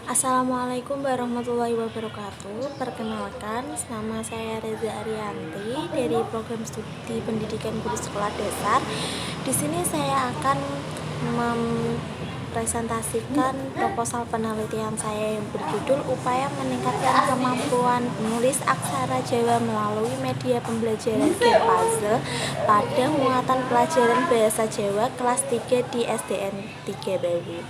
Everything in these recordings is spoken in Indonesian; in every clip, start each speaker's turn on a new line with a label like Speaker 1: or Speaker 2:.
Speaker 1: Assalamualaikum warahmatullahi wabarakatuh. Perkenalkan, nama saya Reza Arianti dari program studi pendidikan guru sekolah dasar. Di sini saya akan mempresentasikan proposal penelitian saya yang berjudul Upaya Meningkatkan Kemampuan Menulis Aksara Jawa Melalui Media Pembelajaran Game Puzzle pada Muatan Pelajaran Bahasa Jawa kelas 3 di SDN 3 Bawu.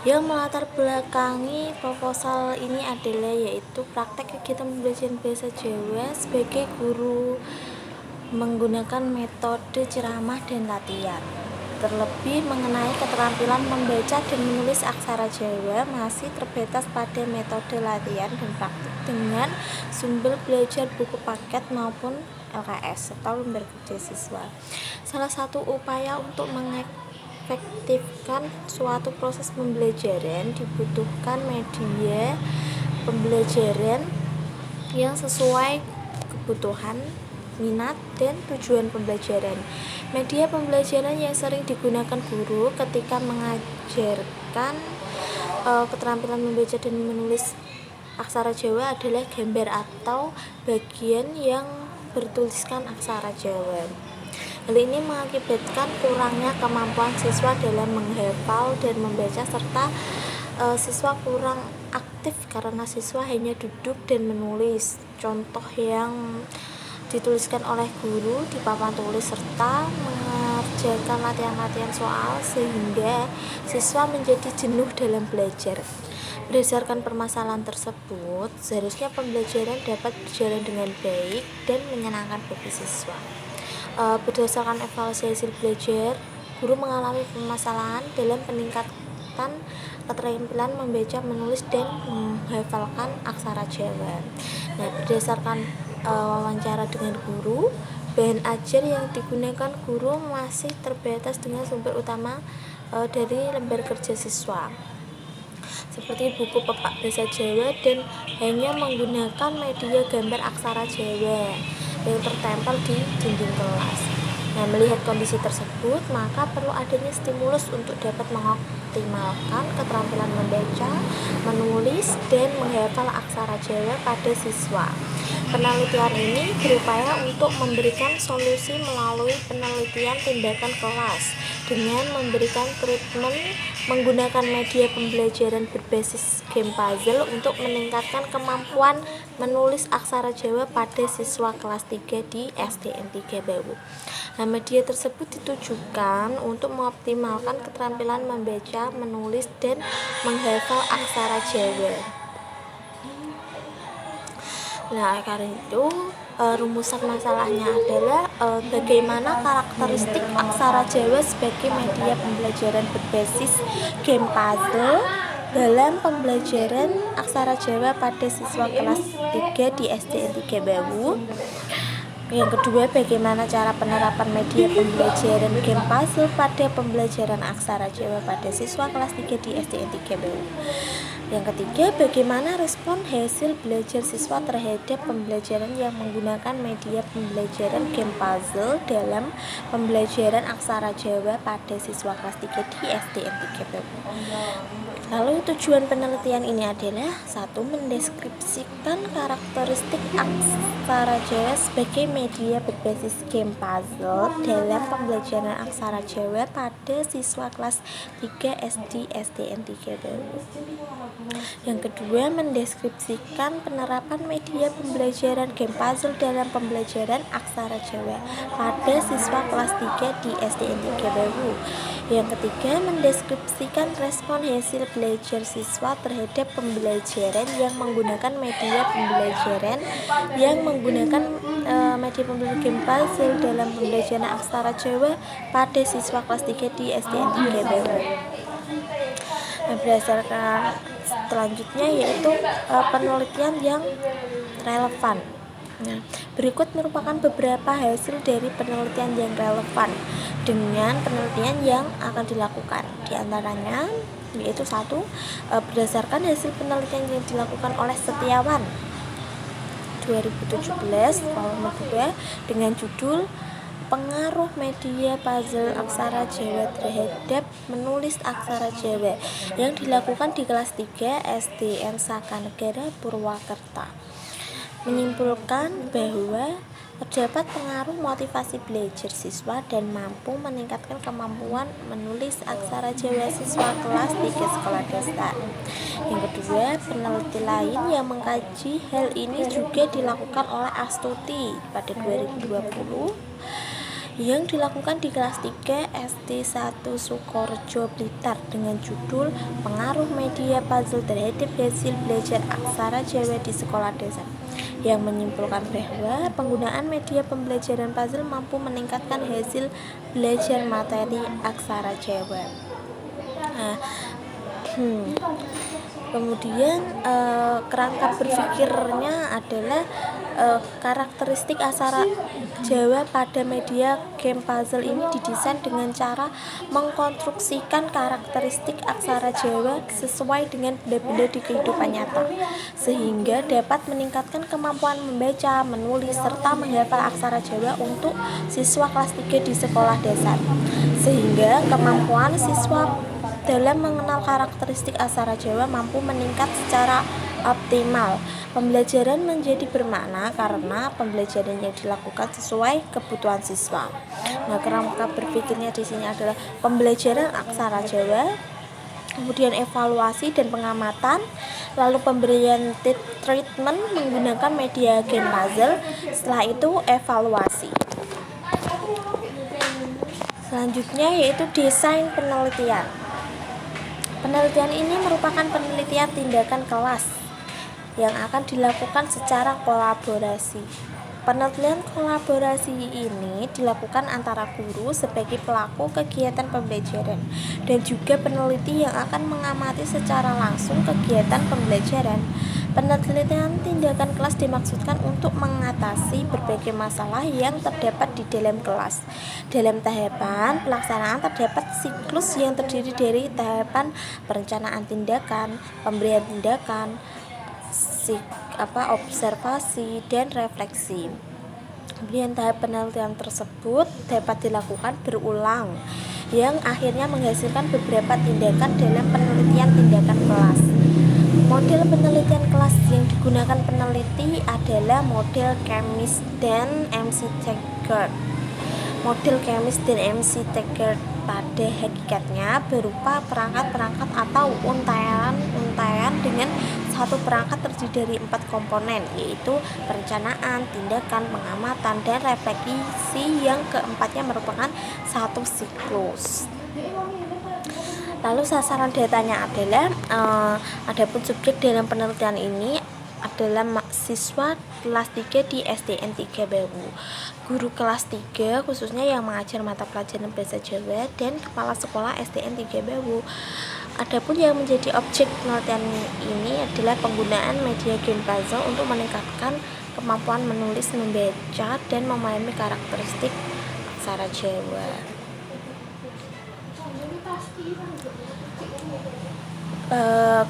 Speaker 1: Yang melatar belakangi proposal ini adalah yaitu praktek kegiatan pembelajaran bahasa Jawa sebagai guru menggunakan metode ceramah dan latihan. Terlebih mengenai keterampilan membaca dan menulis aksara Jawa masih terbatas pada metode latihan dan praktik dengan sumber belajar buku paket maupun LKS atau lembar kerja siswa. Salah satu upaya untuk efektifkan suatu proses pembelajaran dibutuhkan media pembelajaran yang sesuai kebutuhan, minat, dan tujuan pembelajaran. Media pembelajaran yang sering digunakan guru ketika mengajarkan keterampilan membaca dan menulis aksara Jawa adalah gambar atau bagian yang bertuliskan aksara Jawa. Hal ini mengakibatkan kurangnya kemampuan siswa dalam menghafal dan membaca serta siswa kurang aktif karena siswa hanya duduk dan menulis. Contoh yang dituliskan oleh guru di papan tulis serta mengerjakan latihan-latihan soal sehingga siswa menjadi jenuh dalam belajar. Berdasarkan permasalahan tersebut, seharusnya pembelajaran dapat berjalan dengan baik dan menyenangkan bagi siswa. Berdasarkan evaluasi hasil belajar, guru mengalami permasalahan dalam peningkatan keterampilan membaca, menulis, dan menghafalkan aksara Jawa. Nah, berdasarkan wawancara dengan guru, bahan ajar yang digunakan guru masih terbatas dengan sumber utama dari lembar kerja siswa, seperti buku pepak bahasa Jawa dan hanya menggunakan media gambar aksara Jawa yang tertempel di dinding kelas. Nah, melihat kondisi tersebut, maka perlu adanya stimulus untuk dapat mengoptimalkan keterampilan membaca, menulis, dan menghafal aksara Jawa pada siswa. Penelitian ini berupaya untuk memberikan solusi melalui penelitian tindakan kelas dengan memberikan treatment menggunakan media pembelajaran berbasis game puzzle untuk meningkatkan kemampuan menulis aksara Jawa pada siswa kelas 3 di SDN 3 Bawu. Nah, media tersebut ditujukan untuk mengoptimalkan keterampilan membaca, menulis, dan menghafal aksara Jawa. Nah, karena itu rumusan masalahnya adalah bagaimana karakteristik aksara Jawa sebagai media pembelajaran berbasis game puzzle dalam pembelajaran aksara Jawa pada siswa kelas 3 di SDN 3 Bawu. Yang kedua, bagaimana cara penerapan media pembelajaran game puzzle pada pembelajaran aksara Jawa pada siswa kelas 3 di SDN 3 Bawu. Yang ketiga, bagaimana respon hasil belajar siswa terhadap pembelajaran yang menggunakan media pembelajaran game puzzle dalam pembelajaran aksara Jawa pada siswa kelas 3 di SDN 3 Bawu. Lalu tujuan penelitian ini adalah 1. Mendeskripsikan karakteristik aksara Jawa sebagai media berbasis game puzzle dalam pembelajaran aksara Jawa pada siswa kelas 3 SD SDN 3 Bawu. Yang kedua, mendeskripsikan penerapan media pembelajaran game puzzle dalam pembelajaran aksara Jawa pada siswa kelas 3 di SDN 3 Bawu. Yang ketiga, mendeskripsikan respon hasil belajar siswa terhadap pembelajaran yang menggunakan media pembelajaran media pembelajaran game puzzle dalam pembelajaran aksara Jawa pada siswa kelas 3 di SDN 3 Bawu. Nah, berdasarkan selanjutnya yaitu penelitian yang relevan. Nah, berikut merupakan beberapa hasil dari penelitian yang relevan dengan penelitian yang akan dilakukan. Di antaranya yaitu 1. Berdasarkan hasil penelitian yang dilakukan oleh Setiawan 2017 volume 2 dengan judul Pengaruh media puzzle aksara Jawa terhadap menulis aksara Jawa yang dilakukan di kelas 3 SDN Saka Negara Purwakarta menyimpulkan bahwa terdapat pengaruh motivasi belajar siswa dan mampu meningkatkan kemampuan menulis aksara Jawa siswa kelas 3 sekolah dasar. Yang kedua, peneliti lain yang mengkaji hal ini juga dilakukan oleh Astuti pada 2020 yang dilakukan di kelas 3 SD1 Sukorejo Blitar dengan judul Pengaruh Media Puzzle Terhadap Hasil Belajar Aksara Jawa di Sekolah Dasar, yang menyimpulkan bahwa penggunaan media pembelajaran puzzle mampu meningkatkan hasil belajar materi aksara Jawa. Kemudian kerangka berpikirnya adalah karakteristik aksara Jawa pada media game puzzle ini didesain dengan cara mengkonstruksikan karakteristik aksara Jawa sesuai dengan benda-benda di kehidupan nyata, sehingga dapat meningkatkan kemampuan membaca, menulis, serta menghafal aksara Jawa untuk siswa kelas 3 di sekolah dasar, sehingga kemampuan siswa dalam mengenal karakteristik aksara Jawa mampu meningkat secara optimal. Pembelajaran menjadi bermakna karena pembelajaran yang dilakukan sesuai kebutuhan siswa. Nah, kerangka berpikirnya di sini adalah pembelajaran aksara Jawa, kemudian evaluasi dan pengamatan, lalu pemberian treatment menggunakan media game puzzle, setelah itu evaluasi. Selanjutnya yaitu desain penelitian. Penelitian ini merupakan penelitian tindakan kelas yang akan dilakukan secara kolaborasi. Penelitian kolaborasi ini dilakukan antara guru sebagai pelaku kegiatan pembelajaran dan juga peneliti yang akan mengamati secara langsung kegiatan pembelajaran. Penelitian tindakan kelas dimaksudkan untuk mengatasi berbagai masalah yang terdapat di dalam kelas. Dalam tahapan pelaksanaan terdapat siklus yang terdiri dari tahapan perencanaan tindakan, pemberian tindakan, observasi, dan refleksi. Kemudian tahap penelitian tersebut dapat dilakukan berulang yang akhirnya menghasilkan beberapa tindakan dalam penelitian tindakan kelas. Model penelitian kelas yang digunakan peneliti adalah model Chemist dan MC-Taggart. Model Chemist dan MC-Taggart pada hakikatnya berupa perangkat-perangkat atau untaian dengan satu perangkat terdiri dari 4 komponen, yaitu perencanaan, tindakan, pengamatan, dan refleksi yang keempatnya merupakan satu siklus. Lalu sasaran datanya adalah adapun subjek dalam penelitian ini adalah siswa kelas 3 di SDN 3 Bawu, guru kelas 3 khususnya yang mengajar mata pelajaran bahasa Jawa, dan kepala sekolah SDN 3 Bawu. Adapun yang menjadi objek penelitian ini adalah penggunaan media game puzzle untuk meningkatkan kemampuan menulis, membaca, dan memahami karakteristik aksara Jawa.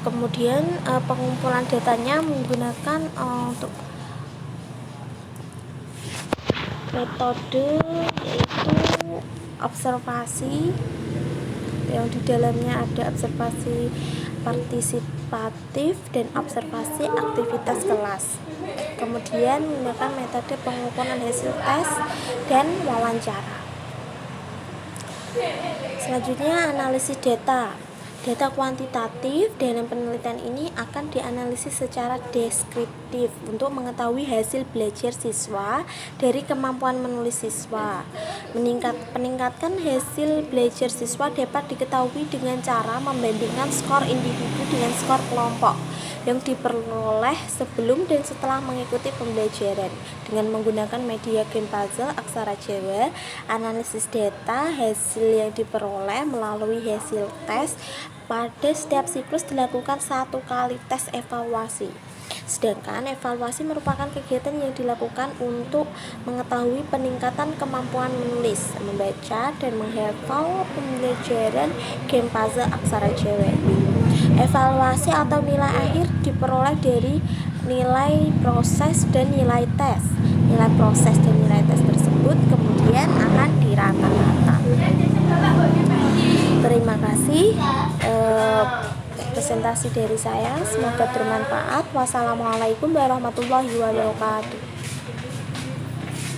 Speaker 1: Kemudian pengumpulan datanya menggunakan untuk metode yaitu observasi, yang di dalamnya ada observasi partisipatif dan observasi aktivitas kelas. Kemudian menggunakan metode pengumpulan hasil tes dan wawancara. Selanjutnya analisis data. Data kuantitatif dalam penelitian ini akan dianalisis secara deskriptif untuk mengetahui hasil belajar siswa dari kemampuan menulis siswa. Peningkatan hasil belajar siswa dapat diketahui dengan cara membandingkan skor individu dengan skor kelompok yang diperoleh sebelum dan setelah mengikuti pembelajaran dengan menggunakan media game puzzle aksara Jawa. Analisis data hasil yang diperoleh melalui hasil tes pada setiap siklus dilakukan 1 kali tes evaluasi. Sedangkan evaluasi merupakan kegiatan yang dilakukan untuk mengetahui peningkatan kemampuan menulis, membaca, dan menghafal pembelajaran game puzzle aksara Jawa. Evaluasi atau nilai akhir diperoleh dari nilai proses dan nilai tes. Nilai proses dan nilai tes tersebut kemudian kalian akan dirata-rata. Terima kasih presentasi dari saya, semoga bermanfaat. Wassalamualaikum warahmatullahi wabarakatuh.